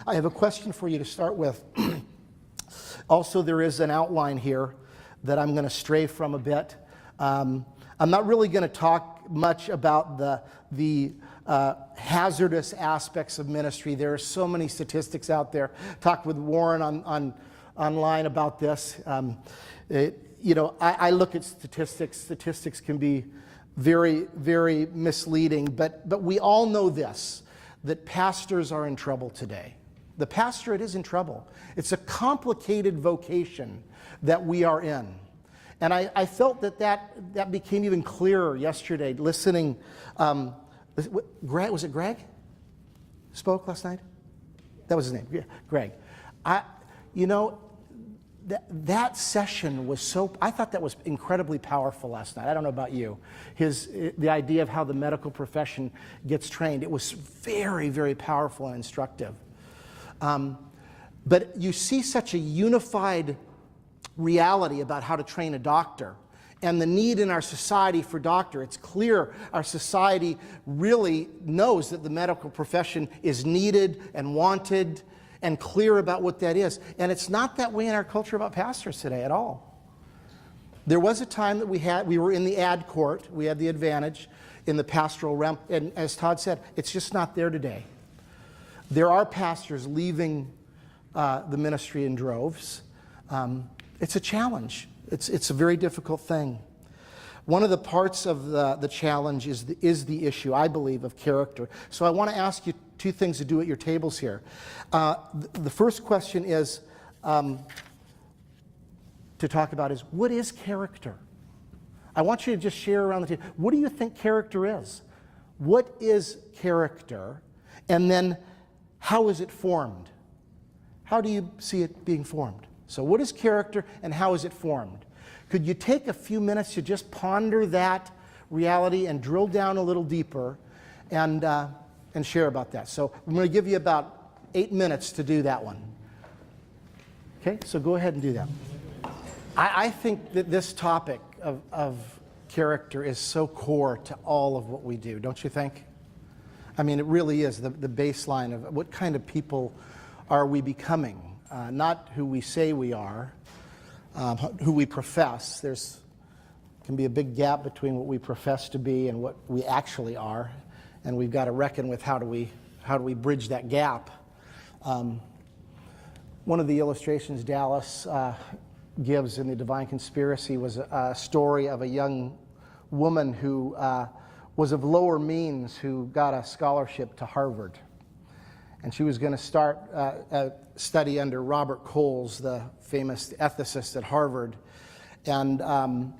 I have a question for you to start with. Also, there is an outline here that I'm going to stray from a bit. I'm not really going to talk much about the hazardous aspects of ministry. There are so many statistics out there. Talked with Warren online about this. I look at statistics. Statistics can be very, very misleading, but we all know this, that pastors are in trouble today. The pastorate is in trouble. It's a complicated vocation that we are in. And I felt that became even clearer yesterday, listening. Greg, was it Greg? Spoke last night? That was his name, yeah, Greg. That session was I thought that was incredibly powerful last night. I don't know about you. The idea of how the medical profession gets trained, it was very, very powerful and instructive. But you see such a unified reality about how to train a doctor and the need in our society for doctor. It's clear our society really knows that the medical profession is needed and wanted and clear about what that is. And it's not that way in our culture about pastors today at all. There was a time that we were in the ad court. We had the advantage in the pastoral realm. And as Todd said, it's just not there today. There are pastors leaving the ministry in droves. It's a challenge. It's a very difficult thing. One of the parts of the challenge is the issue, I believe, of character. So I want to ask you two things to do at your tables here. The first question is to talk about is, what is character? I want you to just share around the table. What do you think character is? What is character? And then how is it formed? How do you see it being formed? So what is character and how is it formed? Could you take a few minutes to just ponder that reality and drill down a little deeper and share about that? So I'm going to give you about 8 minutes to do that one. Okay, so go ahead and do that. I think that this topic of character is so core to all of what we do, don't you think? I mean, it really is the baseline of what kind of people are we becoming. Not who we say we are, who we profess. There's can be a big gap between what we profess to be and what we actually are, and we've got to reckon with how do we bridge that gap. One of the illustrations Dallas gives in The Divine Conspiracy was a story of a young woman who was of lower means who got a scholarship to Harvard. And she was going to start a study under Robert Coles, the famous ethicist at Harvard. And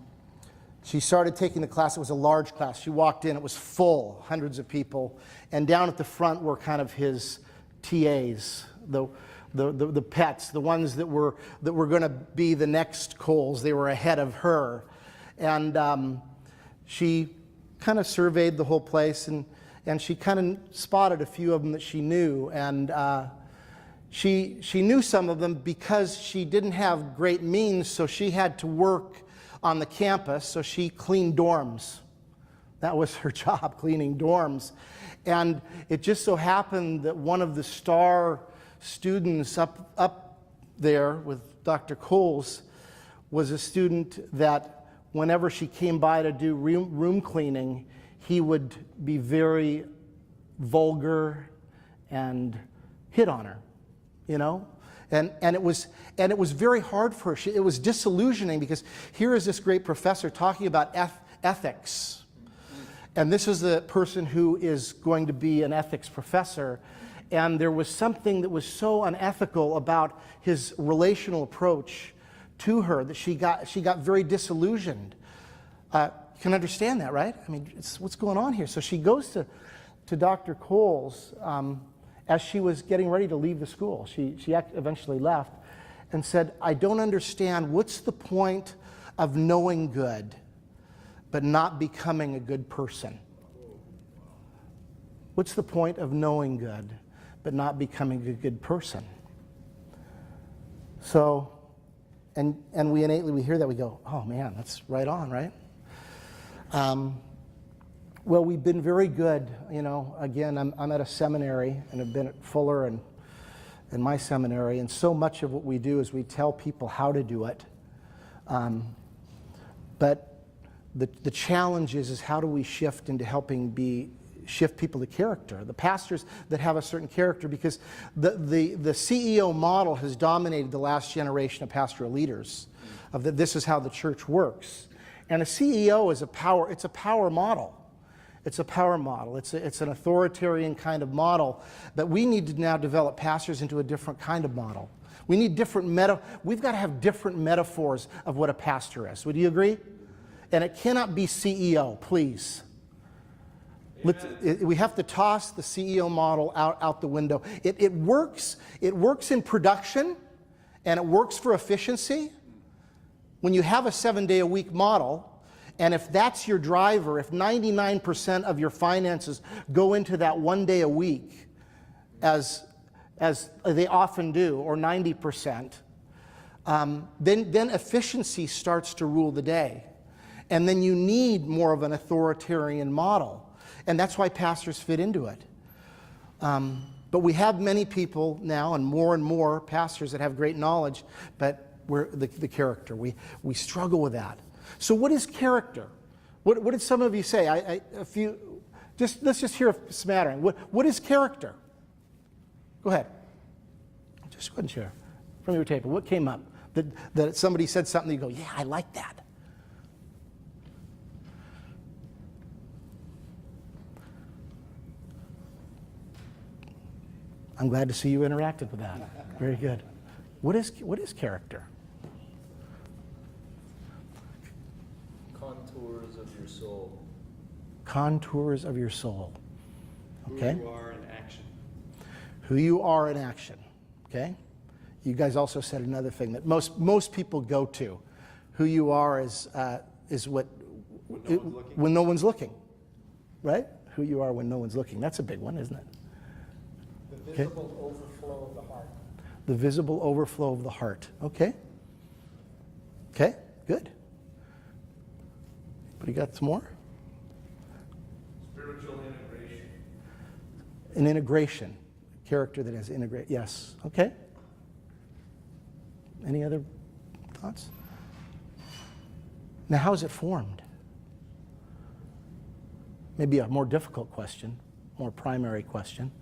she started taking the class. It was a large class. She walked in. It was full, hundreds of people. And down at the front were kind of his TAs, the pets, the ones that were going to be the next Coles. They were ahead of her. And she kind of surveyed the whole place, and she kind of spotted a few of them that she knew. And she knew some of them because she didn't have great means, so she had to work on the campus, so she cleaned dorms. That was her job, cleaning dorms. And it just so happened that one of the star students up there with Dr. Coles was a student that whenever she came by to do room cleaning, he would be very vulgar and hit on her, you know? And it was very hard for her. It was disillusioning because here is this great professor talking about ethics. And this is the person who is going to be an ethics professor. And there was something that was so unethical about his relational approach to her that she got very disillusioned. You can understand that, right? I mean, what's going on here? So she goes to Dr. Coles as she was getting ready to leave the school. She eventually left and said, I don't understand, what's the point of knowing good but not becoming a good person? What's the point of knowing good but not becoming a good person? So, and we innately hear that, we go, oh man, that's right on, right? Well, we've been very good, you know. Again, I'm at a seminary and have been at Fuller, in my seminary, and so much of what we do is we tell people how to do it. But the challenge is how do we shift into helping shift people to character, the pastors that have a certain character, because the CEO model has dominated the last generation of pastoral leaders, of that this is how the church works. And a CEO is it's a power model. It's a power model. It's an authoritarian kind of model, but we need to now develop pastors into a different kind of model. We need we've got to have different metaphors of what a pastor is. Would you agree? And it cannot be CEO, please. We have to toss the CEO model out the window. It works in production, and it works for efficiency. When you have a 7-day-a-week model, and if that's your driver, if 99% of your finances go into that 1 day a week, as they often do, or 90%, then efficiency starts to rule the day. And then you need more of an authoritarian model. And that's why pastors fit into it. But we have many people now, and more pastors that have great knowledge, but we're the character. We struggle with that. So what is character? What did some of you say? Let's just hear a smattering. What is character? Go ahead. Just go ahead and share from your table. What came up? That somebody said something, you go, yeah, I like that. I'm glad to see you interacted with that. Very good. What is character? Contours of your soul. Contours of your soul. Okay. Who you are in action. Who you are in action. Okay. You guys also said another thing that most people go to. Who you are is what when no one's looking. Right? Who you are when no one's looking. That's a big one, isn't it? The visible overflow of the heart. The visible overflow of the heart. Okay. Okay, good. But you got some more? Spiritual integration. An integration. Character that has integrate. Yes. Okay. Any other thoughts? Now, how is it formed? Maybe a more difficult question, more primary question.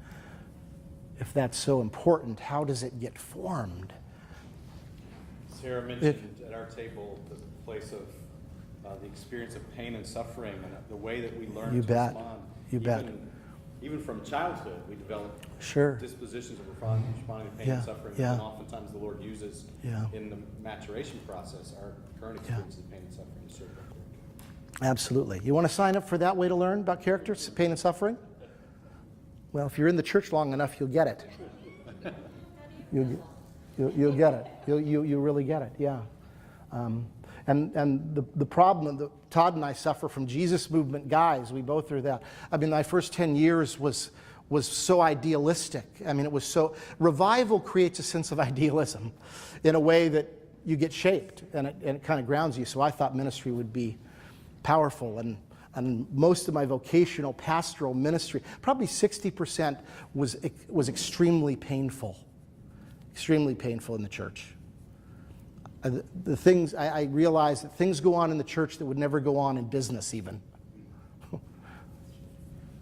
If that's so important, how does it get formed? Sarah mentioned at our table the place of the experience of pain and suffering, and the way that we learn to respond. You bet. Even from childhood, we develop dispositions of responding to pain and suffering. And oftentimes the Lord uses in the maturation process our current experience of pain and suffering to serve that character. Absolutely. You want to sign up for that way to learn about character, pain and suffering? Well, if you're in the church long enough, you'll get it. You'll get it. You really get it. Yeah. And the problem that Todd and I suffer from Jesus movement guys, we both are that. I mean, my first 10 years was so idealistic. I mean, it was so, revival creates a sense of idealism in a way that you get shaped, and it kind of grounds you. So I thought ministry would be powerful, and most of my vocational pastoral ministry, probably 60% was extremely painful in the church. The things I realized that things go on in the church that would never go on in business even.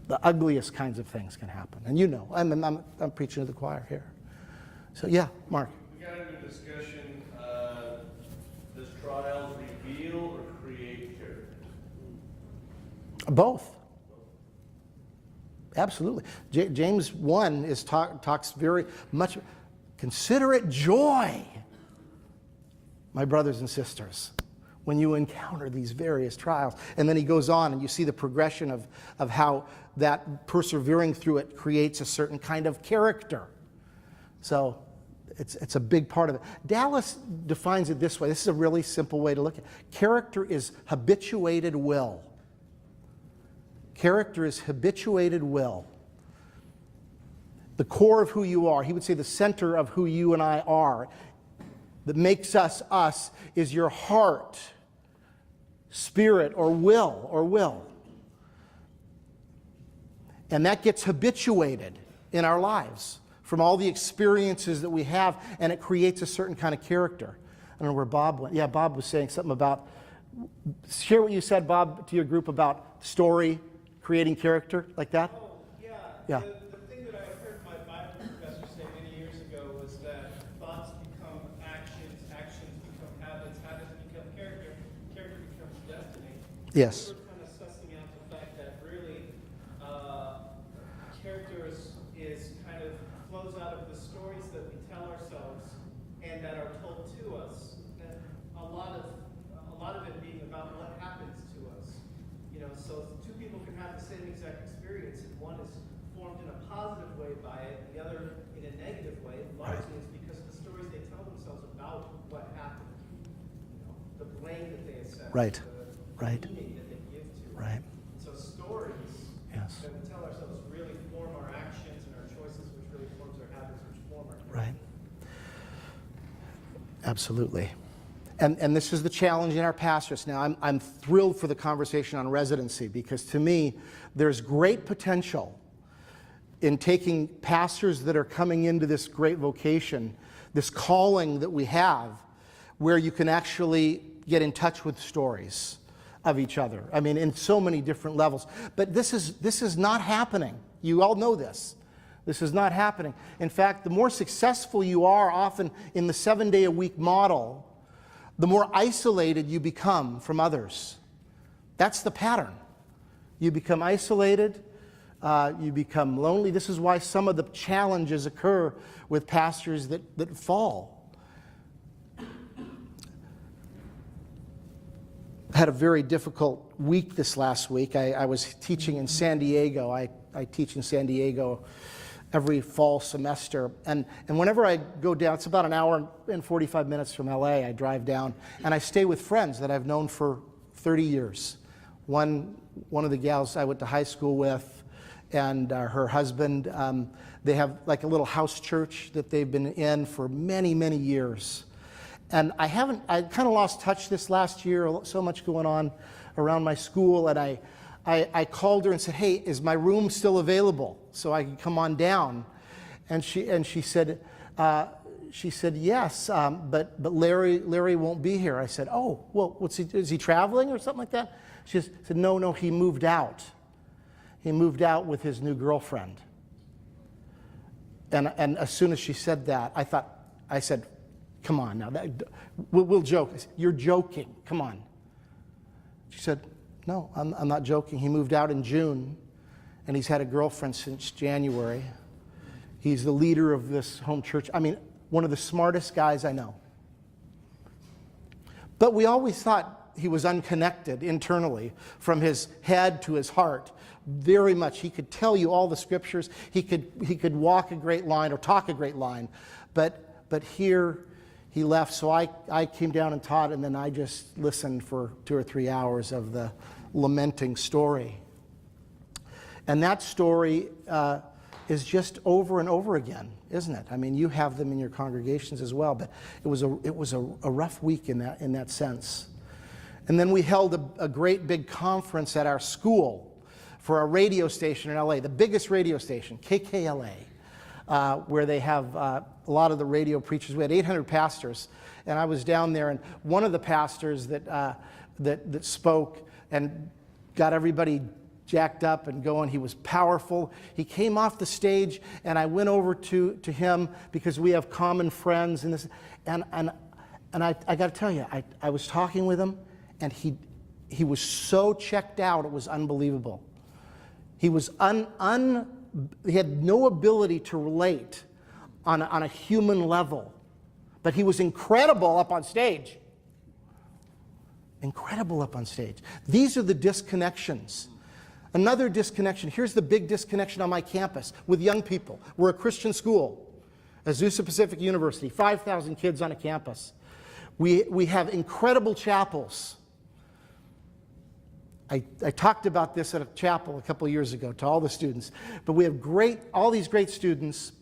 The ugliest kinds of things can happen, and you know, I'm preaching to the choir here. So yeah, Mark. We got into discussion. Does trials reveal or create character? Both. Absolutely. James 1 talks very much. Consider it joy, my brothers and sisters, when you encounter these various trials. And then he goes on, and you see the progression of how that persevering through it creates a certain kind of character. So it's a big part of it. Dallas defines it this way. This is a really simple way to look at it. Character is habituated will. Character is habituated will. The core of who you are, he would say the center of who you and I are, that makes us us, is your heart, spirit, or will. And that gets habituated in our lives from all the experiences that we have, and it creates a certain kind of character. I don't know where Bob went. Yeah, Bob was saying something about, share what you said, Bob, to your group about story, creating character, like that? Oh, yeah. Yeah. The thing that I heard my Bible professor say many years ago was that thoughts become actions, actions become habits, habits become character, character becomes destiny. Yes. We were kind of sussing out the fact that really character is kind of flows out of the stories that we tell ourselves and that are told to us. And a lot of it being about what happens to us. So two people can have the same exact experience, and one is formed in a positive way by it, and the other in a negative way. Largely it's because of the stories they tell themselves about what happened. The blame that they assess, Right. the meaning that they give to it. Right. So stories Yes. that we tell ourselves really form our actions and our choices, which really forms our habits, which form our character. Right. Absolutely. And this is the challenge in our pastors. Now, I'm thrilled for the conversation on residency, because to me, there's great potential in taking pastors that are coming into this great vocation, this calling that we have, where you can actually get in touch with stories of each other. I mean, in so many different levels. But this is not happening. You all know this. This is not happening. In fact, the more successful you are often in the 7-day-a-week model, the more isolated you become from others. That's the pattern. You become isolated, you become lonely. This is why some of the challenges occur with pastors that fall. I had a very difficult week this last week. I was teaching in San Diego. I teach in San Diego every fall semester. And whenever I go down, it's about an hour and 45 minutes from LA, I drive down, and I stay with friends that I've known for 30 years. One of the gals I went to high school with, and her husband, they have like a little house church that they've been in for many, many years. And I kind of lost touch this last year, so much going on around my school, and I called her and said, hey, is my room still available so I can come on down? And she said yes, but Larry won't be here. I said, oh, well, is he traveling or something like that? She said, no, he moved out. He moved out with his new girlfriend. And as soon as she said that, I said, come on now, we'll joke. I said, you're joking, come on. She said, no, I'm not joking. He moved out in June, and he's had a girlfriend since January. He's the leader of this home church. I mean, one of the smartest guys I know. But we always thought he was unconnected internally, from his head to his heart, very much. He could tell you all the scriptures. He could walk a great line or talk a great line. But here he left, so I came down and taught, and then I just listened for 2 or 3 hours of the lamenting story. And that story is just over and over again, isn't it? I mean, you have them in your congregations as well, but it was a rough week in that sense. And then we held a great big conference at our school for a radio station in LA, the biggest radio station, KKLA. Where they have a lot of the radio preachers. We had 800 pastors, and I was down there, and one of the pastors that spoke and got everybody jacked up and going, he was powerful. He came off the stage, and I went over to him because we have common friends, and I got to tell you, I was talking with him, and he was so checked out, it was unbelievable. He was he had no ability to relate on a human level, but he was incredible up on stage. Incredible up on stage. These are the disconnections. Another disconnection. Here's the big disconnection on my campus with young people. We're a Christian school, Azusa Pacific University, 5,000 kids on a campus. We have incredible chapels. I talked about this at a chapel a couple of years ago to all the students. But we have all these great students.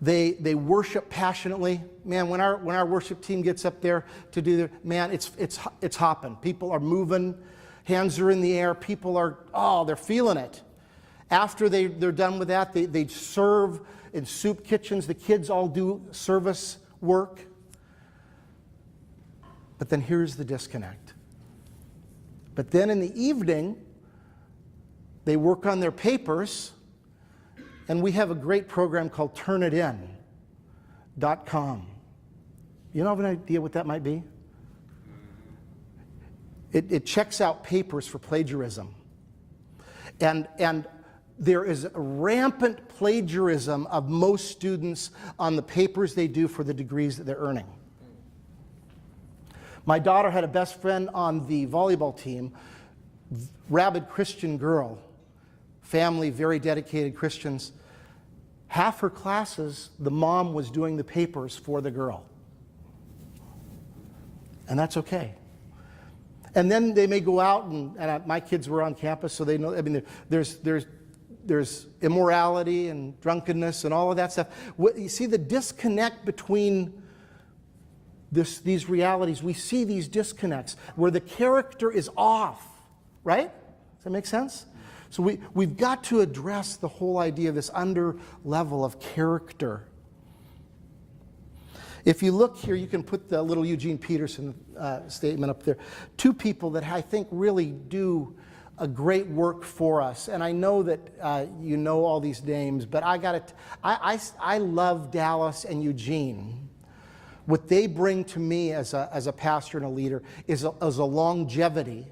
They worship passionately. Man, when our worship team gets up there to do their, man, it's hopping. People are moving, hands are in the air. People are, they're feeling it. After they're done with that, they serve in soup kitchens. The kids all do service work. But then here's the disconnect. But then in the evening, they work on their papers, and we have a great program called TurnItIn.com. You have an idea what that might be? It checks out papers for plagiarism. And there is rampant plagiarism of most students on the papers they do for the degrees that they're earning. My daughter had a best friend on the volleyball team, rabid Christian girl, family, very dedicated Christians. Half her classes, the mom was doing the papers for the girl. And that's okay. And then they may go out, and my kids were on campus, so they know, there's immorality and drunkenness and all of that stuff. You see the disconnect between these realities. We see these disconnects where the character is off, right? Does that make sense? So we've got to address the whole idea of this under level of character. If you look here, you can put the little Eugene Peterson statement up there. Two people that I think really do a great work for us. And I know that you know all these names, but I love Dallas and Eugene. What they bring to me as a pastor and a leader is a longevity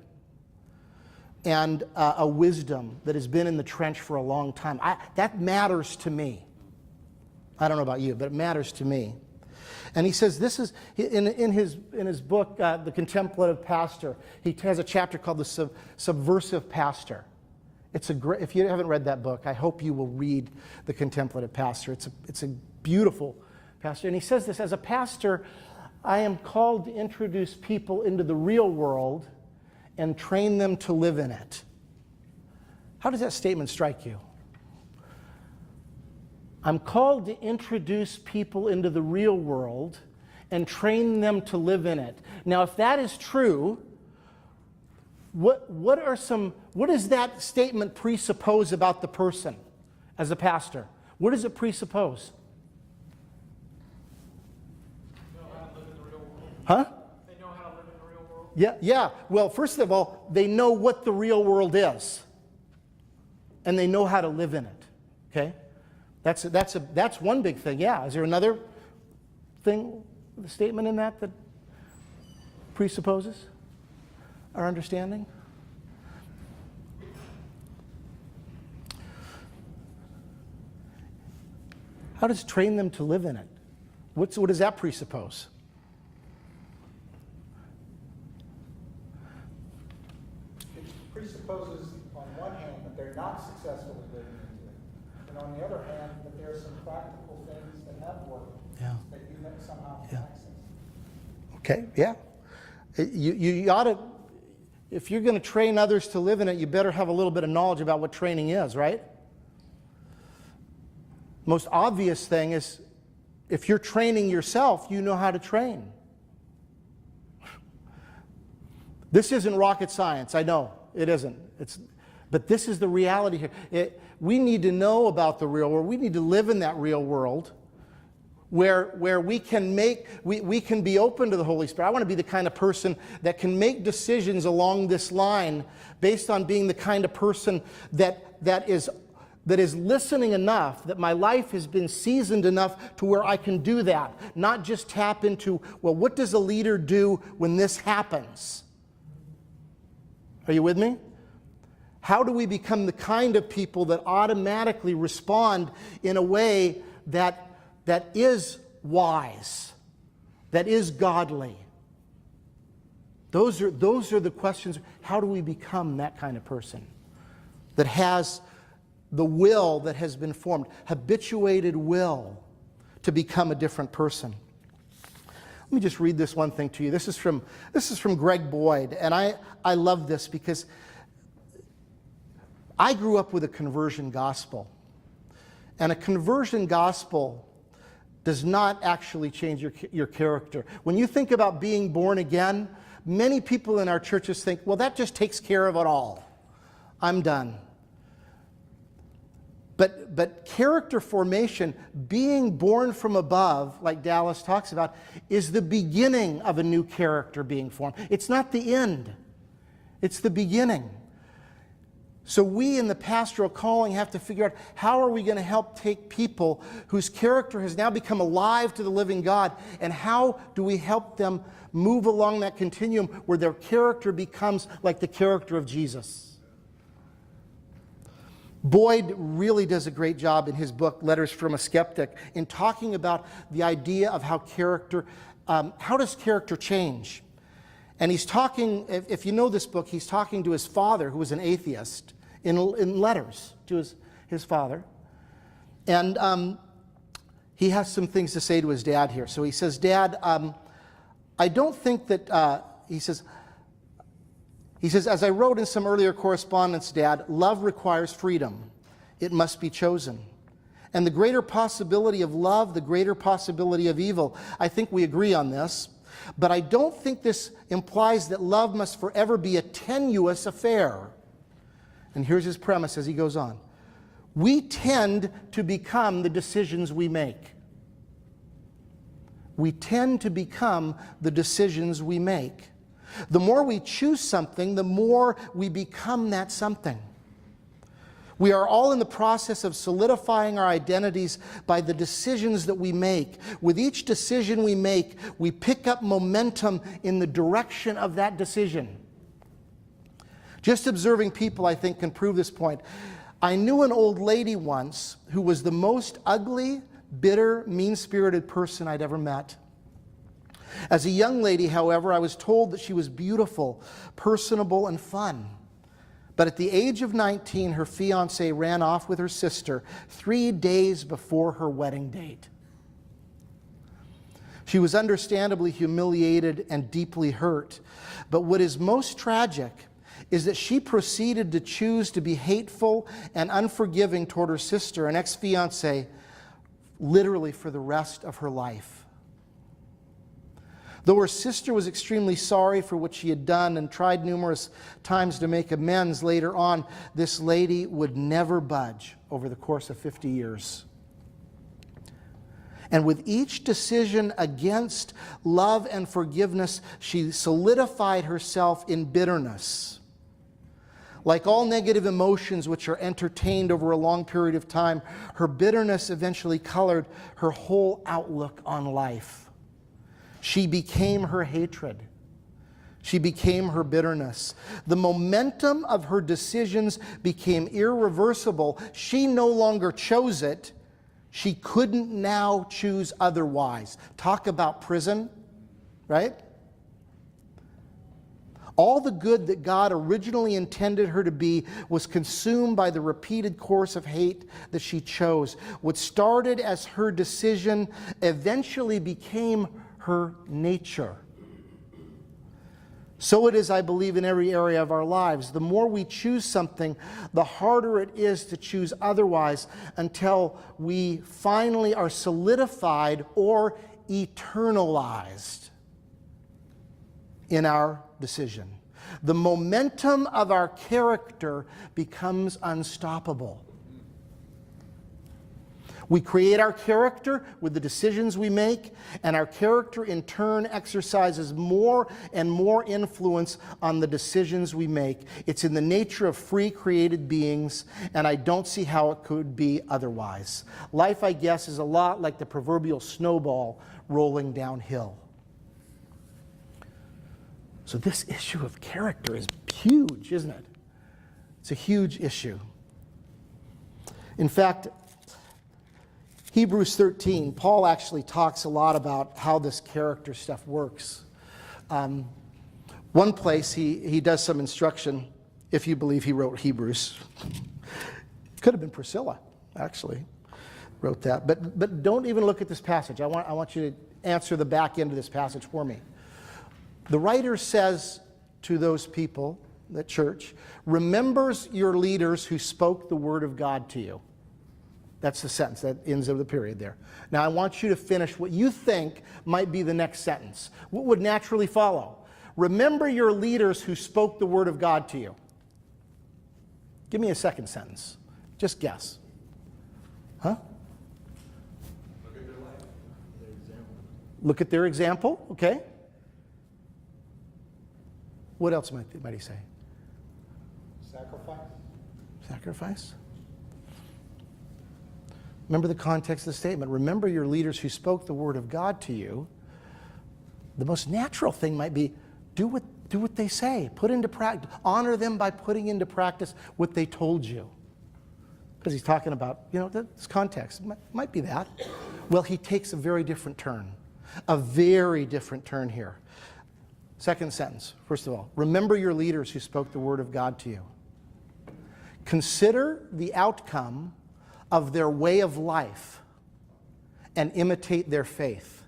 and a wisdom that has been in the trench for a long time. That matters to me. I don't know about you, but it matters to me. And he says this is in his book, The Contemplative Pastor. He has a chapter called The Subversive Pastor. If you haven't read that book, I hope you will read The Contemplative Pastor. It's a beautiful pastor. And he says this: as a pastor, I am called to introduce people into the real world and train them to live in it. How does that statement strike you? I'm called to introduce people into the real world and train them to live in it. Now, if that is true, what does that statement presuppose about the person as a pastor? What does it presuppose? They know how to live in the real world. Huh? They know how to live in the real world. Yeah. Well, first of all, they know what the real world is, and they know how to live in it. Okay? That's one big thing. Yeah. Is there another thing, the statement in that presupposes our understanding? How does train them to live in it? What does that presuppose? It presupposes, on one hand, that they're not successfully living into it, and on the other hand, that there are some practical things that have worked that you somehow can access. Okay, yeah. You ought to, if you're going to train others to live in it, you better have a little bit of knowledge about what training is, right? Most obvious thing is, if you're training yourself, you know how to train. This isn't rocket science, I know, it isn't. But this is the reality here. We need to know about the real world. We need to live in that real world where we can be open to the Holy Spirit. I want to be the kind of person that can make decisions along this line based on being the kind of person that is listening enough, that my life has been seasoned enough to where I can do that. Not just tap into, well, what does a leader do when this happens? Are you with me? How do we become the kind of people that automatically respond in a way that is wise, that is godly? Those are the questions. How do we become that kind of person that has the will that has been formed, habituated will to become a different person? Let me just read this one thing to you. This is from Greg Boyd, and I love this because I grew up with a conversion gospel. And a conversion gospel does not actually change your character. When you think about being born again, many people in our churches think, well, that just takes care of it all. I'm done. But character formation, being born from above, like Dallas talks about, is the beginning of a new character being formed. It's not the end. It's the beginning. So we in the pastoral calling have to figure out, how are we going to help take people whose character has now become alive to the living God, and how do we help them move along that continuum where their character becomes like the character of Jesus? Boyd really does a great job in his book, Letters from a Skeptic, in talking about the idea of how does character change? And he's talking, if you know this book, he's talking to his father, who was an atheist, in letters to his father. And he has some things to say to his dad here. So he says, Dad, I don't think that, he says, as I wrote in some earlier correspondence, Dad, love requires freedom. It must be chosen. And the greater possibility of love, the greater possibility of evil. I think we agree on this. But I don't think this implies that love must forever be a tenuous affair. And here's his premise as he goes on. We tend to become the decisions we make. We tend to become the decisions we make. The more we choose something, the more we become that something. We are all in the process of solidifying our identities by the decisions that we make. With each decision we make, we pick up momentum in the direction of that decision. Just observing people, I think, can prove this point. I knew an old lady once who was the most ugly, bitter, mean-spirited person I'd ever met. As a young lady, however, I was told that she was beautiful, personable, and fun. But at the age of 19, her fiancé ran off with her sister 3 days before her wedding date. She was understandably humiliated and deeply hurt. But what is most tragic is that she proceeded to choose to be hateful and unforgiving toward her sister, an ex-fiancé, literally for the rest of her life. Though her sister was extremely sorry for what she had done and tried numerous times to make amends later on, this lady would never budge over the course of 50 years. And with each decision against love and forgiveness, she solidified herself in bitterness. Like all negative emotions which are entertained over a long period of time, her bitterness eventually colored her whole outlook on life. She became her hatred. She became her bitterness. The momentum of her decisions became irreversible. She no longer chose it. She couldn't now choose otherwise. Talk about prison, right? All the good that God originally intended her to be was consumed by the repeated course of hate that she chose. What started as her decision eventually became her nature. So it is, I believe, in every area of our lives. The more we choose something, the harder it is to choose otherwise, until we finally are solidified or eternalized in our decision. The momentum of our character becomes unstoppable. We create our character with the decisions we make, and our character in turn exercises more and more influence on the decisions we make. It's in the nature of free created beings, and I don't see how it could be otherwise. Life, I guess, is a lot like the proverbial snowball rolling downhill. So this issue of character is huge, isn't it? It's a huge issue. In fact, Hebrews 13, Paul actually talks a lot about how this character stuff works. One place he does some instruction, if you believe he wrote Hebrews. Could have been Priscilla, actually, wrote that. But don't even look at this passage. I want you to answer the back end of this passage for me. The writer says to those people, the church, remembers your leaders who spoke the word of God to you. That's the sentence that ends of the period there. Now I want you to finish what you think might be the next sentence. What would naturally follow? Remember your leaders who spoke the word of God to you. Give me a second sentence. Just guess. Huh? Look at their example, okay? What else might he say? Sacrifice. Sacrifice? Remember the context of the statement. Remember your leaders who spoke the word of God to you. The most natural thing might be do what they say. Put into practice. Honor them by putting into practice what they told you. Because he's talking about, this context. Might be that. Well, he takes a very different turn. A very different turn here. Second sentence, first of all. Remember your leaders who spoke the word of God to you. Consider the outcome of their way of life and imitate their faith.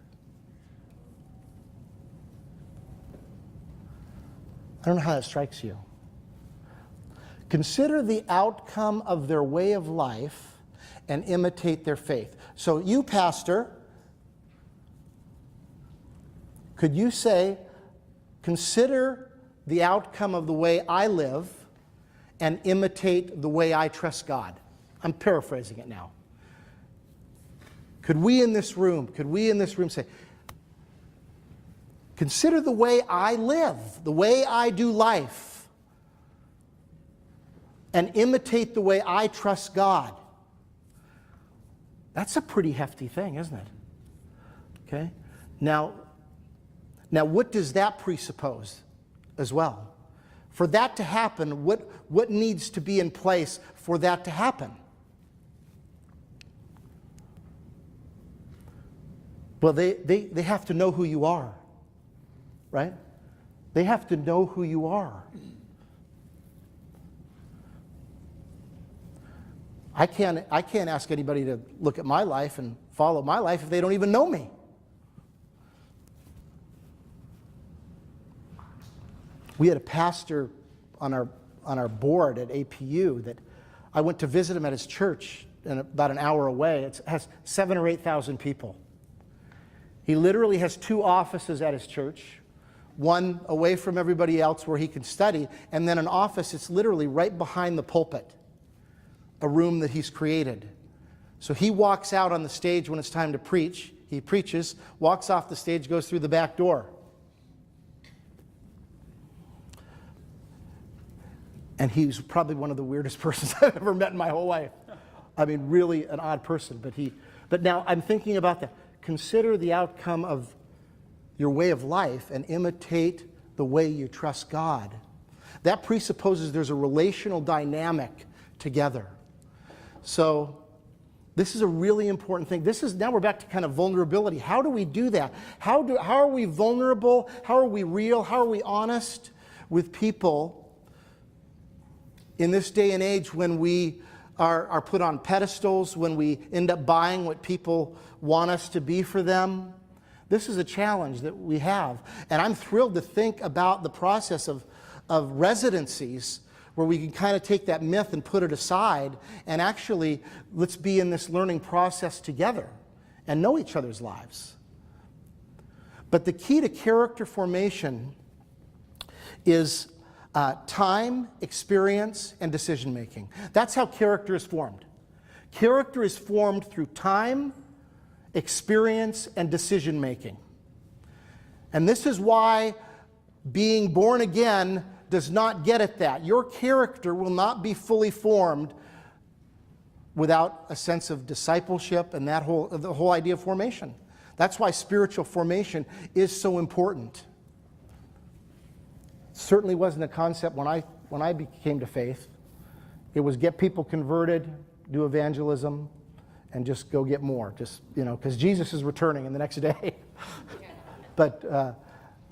I don't know how that strikes you. Consider the outcome of their way of life and imitate their faith. So you, pastor, could you say, consider the outcome of the way I live and imitate the way I trust God? I'm paraphrasing it now. Could we in this room say, consider the way I live, the way I do life, and imitate the way I trust God? That's a pretty hefty thing, isn't it? Okay? Now, what does that presuppose as well? For that to happen, what needs to be in place for that to happen? Well, they have to know who you are, right? They have to know who you are. I can't ask anybody to look at my life and follow my life if they don't even know me. We had a pastor on our board at APU that I went to visit him at his church, and about an hour away. It has 7,000 or 8,000 people. He literally has 2 offices at his church, one away from everybody else where he can study, and then an office that's literally right behind the pulpit, a room that he's created. So he walks out on the stage when it's time to preach. He preaches, walks off the stage, goes through the back door. And he's probably one of the weirdest persons I've ever met in my whole life. I mean, really an odd person. But now I'm thinking about that. Consider the outcome of your way of life and imitate the way you trust God. That presupposes there's a relational dynamic together. So this is a really important thing. Now we're back to kind of vulnerability. How do we do that? How are we vulnerable? How are we real? How are we honest with people in this day and age when we are put on pedestals, when we end up buying what people want us to be for them? This is a challenge that we have. And I'm thrilled to think about the process of residencies where we can kind of take that myth and put it aside and actually let's be in this learning process together and know each other's lives. But the key to character formation is time, experience, and decision making. That's how character is formed. Character is formed through time, experience, and decision making. And this is why being born again does not get at that. Your character will not be fully formed without a sense of discipleship and the whole idea of formation. That's why spiritual formation is so important. Certainly wasn't a concept when I came to faith. It was get people converted, do evangelism, and just go get more. Just, because Jesus is returning in the next day. But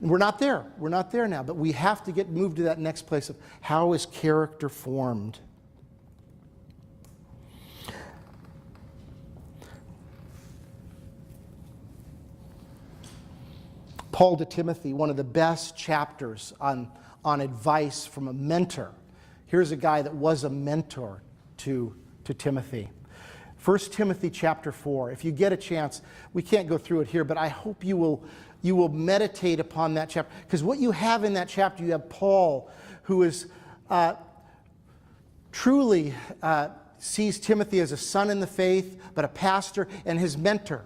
we're not there. We're not there now. But we have to moved to that next place of how is character formed. Paul to Timothy, one of the best chapters on advice from a mentor. Here's a guy that was a mentor to Timothy. 1 Timothy chapter 4. If you get a chance, we can't go through it here, but I hope you will meditate upon that chapter. Because what you have in that chapter, you have Paul, who is truly sees Timothy as a son in the faith, but a pastor and his mentor.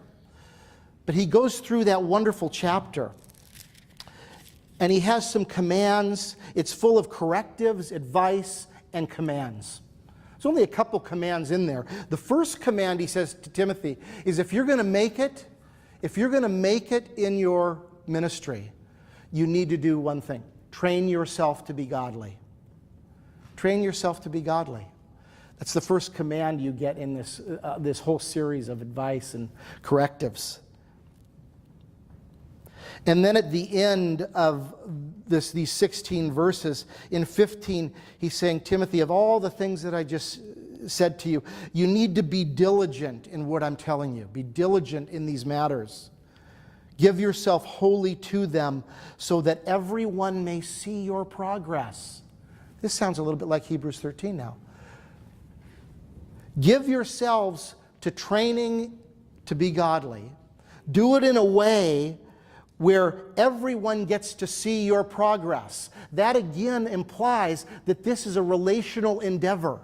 But he goes through that wonderful chapter, and he has some commands. It's full of correctives, advice, and commands. There's only a couple commands in there. The first command, he says to Timothy, is if you're going to make it in your ministry, you need to do one thing. Train yourself to be godly. Train yourself to be godly. That's the first command you get in this whole series of advice and correctives. And then at the end of these 16 verses, in 15, he's saying, Timothy, of all the things that I just said to you, you need to be diligent in what I'm telling you. Be diligent in these matters. Give yourself wholly to them so that everyone may see your progress. This sounds a little bit like Hebrews 13 now. Give yourselves to training to be godly. Do it in a way where everyone gets to see your progress. That again implies that this is a relational endeavor.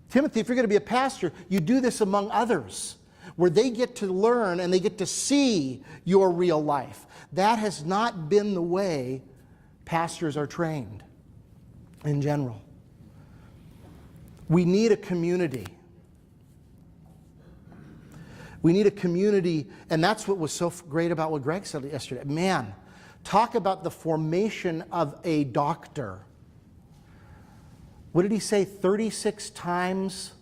Timothy, if you're going to be a pastor, you do this among others, where they get to learn and they get to see your real life. That has not been the way pastors are trained in general. We need a community. We need a community, and that's what was so great about what Greg said yesterday. Man, talk about the formation of a doctor. What did he say? 36 times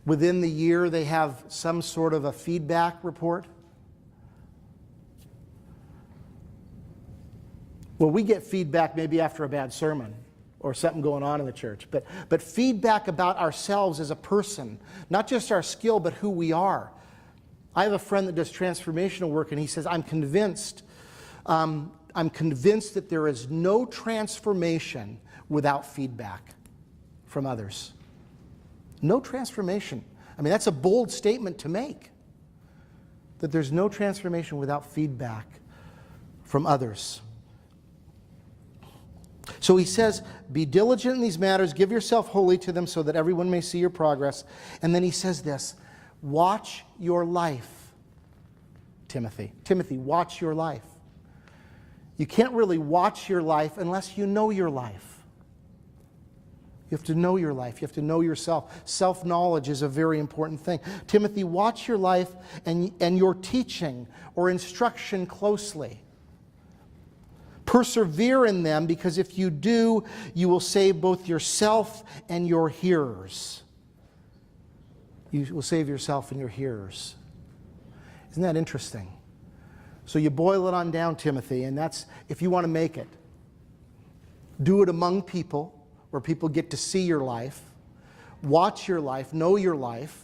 within the year they have some sort of a feedback report? Well, we get feedback maybe after a bad sermon or something going on in the church. But feedback about ourselves as a person, not just our skill, but who we are. I have a friend that does transformational work, and he says, I'm convinced that there is no transformation without feedback from others. No transformation. I mean, that's a bold statement to make, that there's no transformation without feedback from others. So he says, be diligent in these matters, give yourself wholly to them so that everyone may see your progress. And then he says this, watch your life, Timothy. Timothy, watch your life. You can't really watch your life unless you know your life. You have to know your life. You have to know yourself. Self-knowledge is a very important thing. Timothy, watch your life and your teaching or instruction closely. Persevere in them, because if you do, you will save both yourself and your hearers. You will save yourself and your hearers. Isn't that interesting? So you boil it on down, Timothy, and that's, if you want to make it, do it among people where people get to see your life, watch your life, know your life,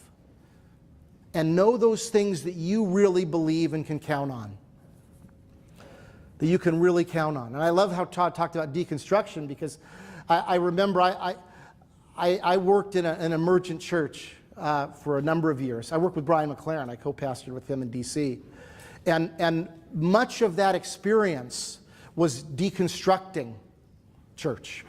and know those things that you really believe and can count on. That you can really count on. And I love how Todd talked about deconstruction, because I remember I worked in an emergent church for a number of years. I worked with Brian McLaren. I co-pastored with him in D.C. And much of that experience was deconstructing church.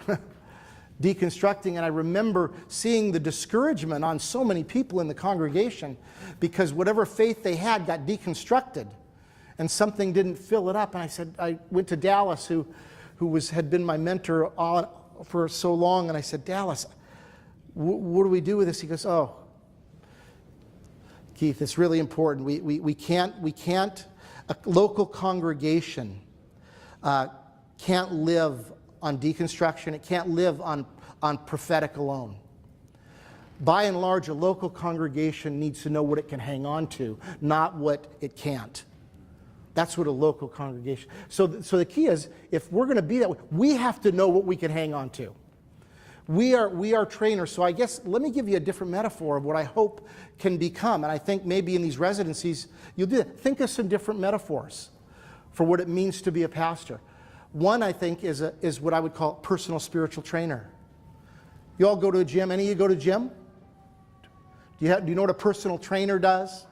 Deconstructing, and I remember seeing the discouragement on so many people in the congregation because whatever faith they had got deconstructed and something didn't fill it up. And I said, I went to Dallas, who had been my mentor for so long, and I said, Dallas, what do we do with this? He goes, oh, Keith, it's really important. We can't, a local congregation can't live on deconstruction. It can't live on prophetic alone. By and large, a local congregation needs to know what it can hang on to, not what it can't. That's what a local congregation. So the key is, if we're going to be that way, we have to know what we can hang on to. We are trainers. So I guess let me give you a different metaphor of what I hope can become. And I think maybe in these residencies you'll do that. Think of some different metaphors for what it means to be a pastor. One, I think, is what I would call personal spiritual trainer. You all go to a gym. Any of you go to a gym? Do you know what a personal trainer does?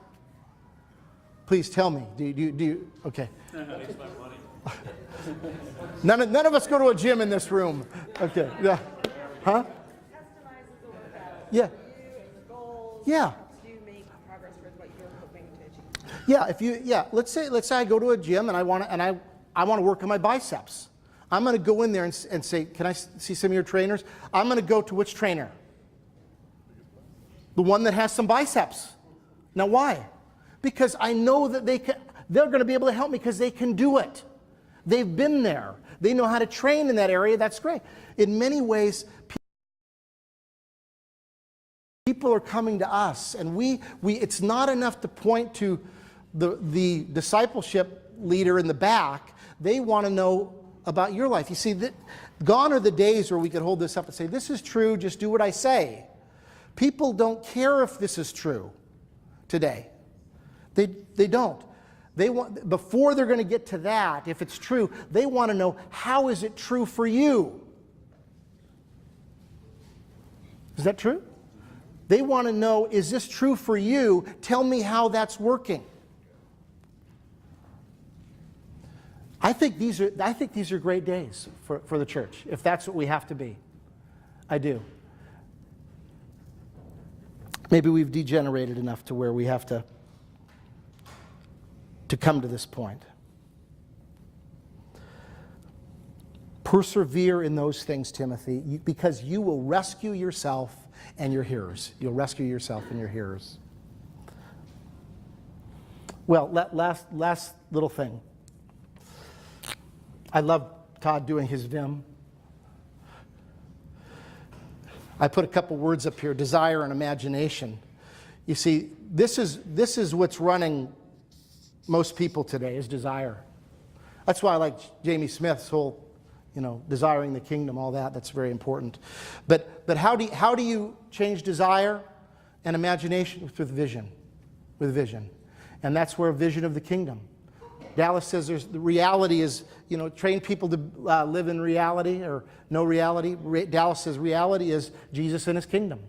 Please tell me. Do you? Okay. None of us go to a gym in this room. Okay. Yeah. Huh? Yeah. yeah. Do you make progress towards what you're hoping to achieve? Yeah, let's say I go to a gym and I want to work on my biceps. I'm going to go in there and say, can I see some of your trainers? I'm going to go to which trainer? The one that has some biceps. Now why? Because I know that they're going to be able to help me because they can do it. They've been there. They know how to train in that area. That's great. In many ways, people are coming to us, and it's not enough to point to the discipleship leader in the back. They want to know about your life. You see, gone are the days where we could hold this up and say, this is true, just do what I say. People don't care if this is true today. They don't. They want, before they're going to get to that, if it's true, they want to know, how is it true for you? Is that true? They want to know, is this true for you? Tell me how that's working. I think these are great days for the church, if that's what we have to be. I do. Maybe we've degenerated enough to where we have to come to this point. Persevere in those things, Timothy, because you will rescue yourself and your hearers. You'll rescue yourself and your hearers. Well, last little thing. I love Todd doing his Vim. I put a couple words up here, desire and imagination. You see, this is what's running most people today, is desire. That's why I like Jamie Smith's whole, desiring the kingdom, all that. That's very important. But how do you change desire and imagination? With vision. With vision. And that's where vision of the kingdom. Dallas says the reality is, train people to live in reality or no reality. Dallas says reality is Jesus and his kingdom.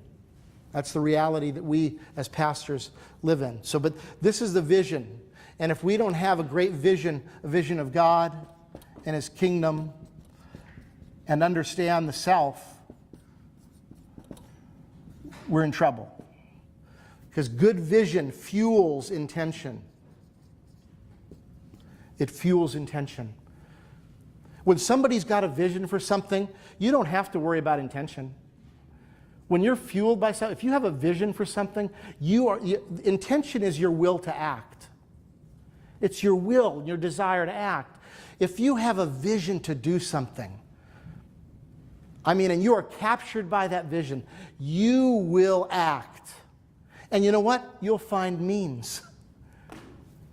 That's the reality that we as pastors live in. But this is the vision. And if we don't have a great vision, a vision of God and his kingdom, and understand the self, we're in trouble. Because good vision fuels intention. It fuels intention. When somebody's got a vision for something, you don't have to worry about intention. When you're fueled by something, if you have a vision for something, intention is your will to act. It's your will, your desire to act. If you have a vision to do something, and you are captured by that vision, you will act. And you know what? You'll find means.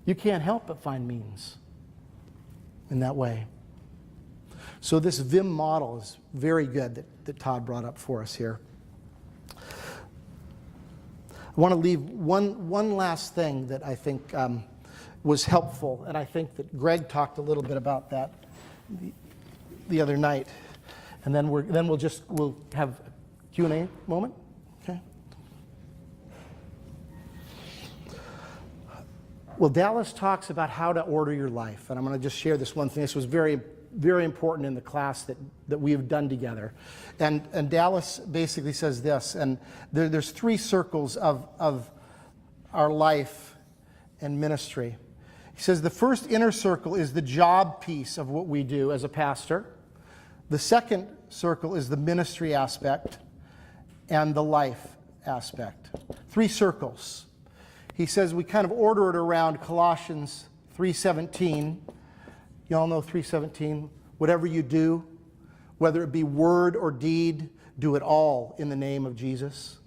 You can't help but find means in that way. So this Vim model is very good that Todd brought up for us here. I want to leave one last thing that I think was helpful, and I think that Greg talked a little bit about that the other night. And then we'll have a Q&A moment. Okay. Well, Dallas talks about how to order your life, and I'm going to just share this one thing. This was very, very important in the class that we have done together. And Dallas basically says this, and there's 3 circles of our life and ministry. He says the first inner circle is the job piece of what we do as a pastor. The second circle is the ministry aspect and the life aspect. 3 circles. He says we kind of order it around Colossians 3:17. You all know 3:17. Whatever you do, whether it be word or deed, do it all in the name of Jesus.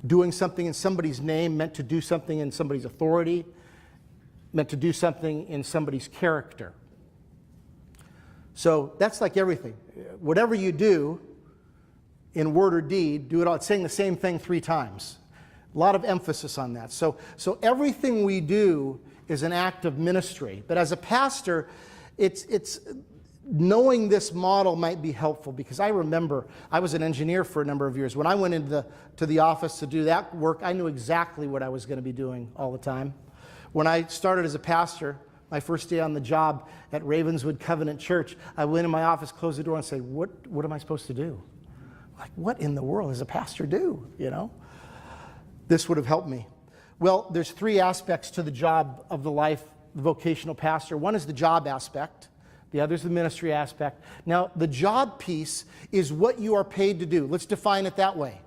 Doing something in somebody's name meant to do something in somebody's authority, meant to do something in somebody's character. So that's like everything. Whatever you do in word or deed, do it all. It's saying the same thing 3 times. A lot of emphasis on that. So everything we do is an act of ministry. But as a pastor, it's knowing this model might be helpful, because I remember I was an engineer for a number of years. When I went into the office to do that work, I knew exactly what I was going to be doing all the time. When I started as a pastor, my first day on the job at Ravenswood Covenant Church, I went in my office, closed the door, and said, what am I supposed to do? Like, what in the world does a pastor do, This would have helped me. Well, there's 3 aspects to the job of the life, the vocational pastor. One is the job aspect. The other is the ministry aspect. Now, the job piece is what you are paid to do. Let's define it that way.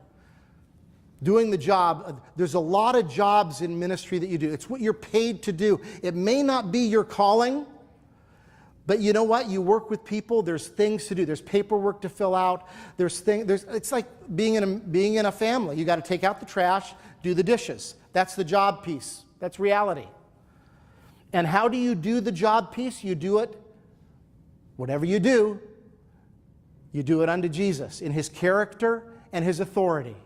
Doing the job, there's a lot of jobs in ministry that you do. It's what you're paid to do. It may not be your calling, but you know what? You work with people. There's things to do. There's paperwork to fill out. It's like being in a family. You got to take out the trash, do the dishes. That's the job piece. That's reality. And how do you do the job piece? You do it, whatever you do it unto Jesus in His character and His authority.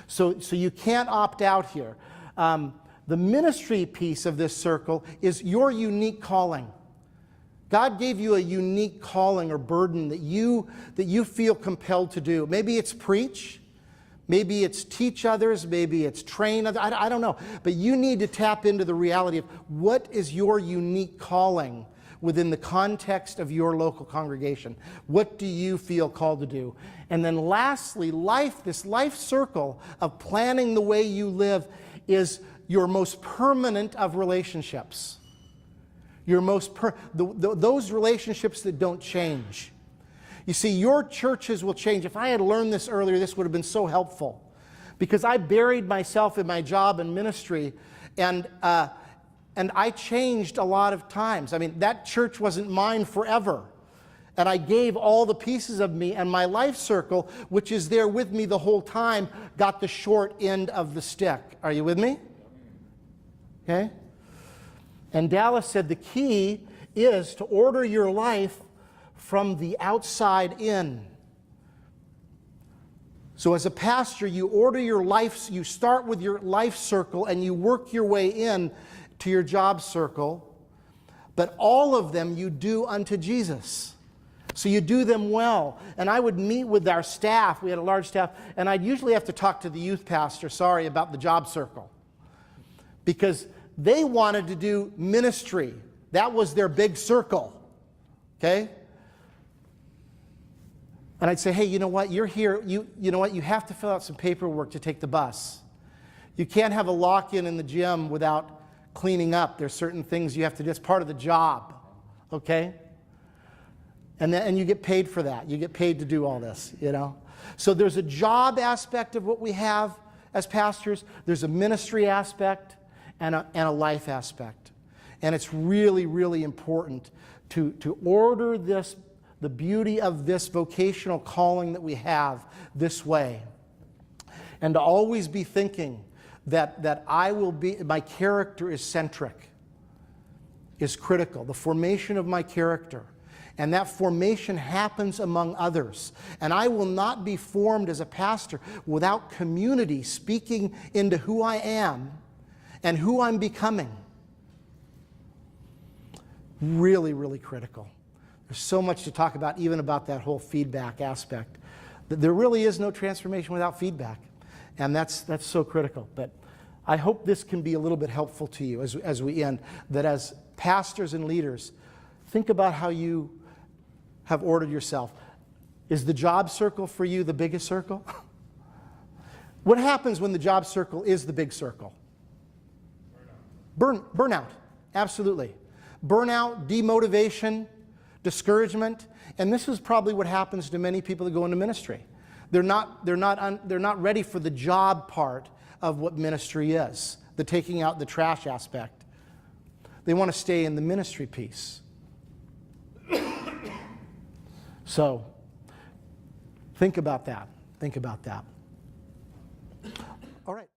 So you can't opt out here. The ministry piece of this circle is your unique calling. God gave you a unique calling or burden that you feel compelled to do. Maybe it's preach. Maybe it's teach others. Maybe it's train others. I don't know. But you need to tap into the reality of what is your unique calling within the context of your local congregation. What do you feel called to do? And then lastly, this life circle of planning the way you live is your most permanent of relationships. Those relationships that don't change. You see, your churches will change. If I had learned this earlier, this would have been so helpful. Because I buried myself in my job and ministry, and I changed a lot of times. I mean, that church wasn't mine forever. And I gave all the pieces of me, and my life circle, which is there with me the whole time, got the short end of the stick. Are you with me? Okay? And Dallas said the key is to order your life from the outside in. So as a pastor, you order your life, you start with your life circle and you work your way in to your job circle, but all of them you do unto Jesus. So you do them well. And I would meet with our staff, we had a large staff, and I'd usually have to talk to the youth pastor, about the job circle. Because they wanted to do ministry. That was their big circle. Okay? And I'd say, hey, you know what? You're here. You know what? You have to fill out some paperwork to take the bus. You can't have a lock-in in the gym without cleaning up. There's certain things you have to do. It's part of the job. Okay? And you get paid for that. You get paid to do all this, you know? So there's a job aspect of what we have as pastors. There's a ministry aspect and a life aspect. And it's really, really important to order this, the beauty of this vocational calling that we have this way. And to always be thinking that my character is centric, is critical. The formation of my character. And that formation happens among others. And I will not be formed as a pastor without community speaking into who I am and who I'm becoming. Really, really critical. There's so much to talk about, even about that whole feedback aspect. There really is no transformation without feedback. And that's so critical. But I hope this can be a little bit helpful to you as we end. That as pastors and leaders, think about how you have ordered yourself. Is the job circle for you the biggest circle? What happens when the job circle is the big circle? Burnout. Absolutely. Burnout, demotivation, discouragement. And this is probably what happens to many people that go into ministry. They're not ready for the job part of what ministry is, the taking out the trash aspect. They want to stay in the ministry piece. So, think about that. Think about that. All right.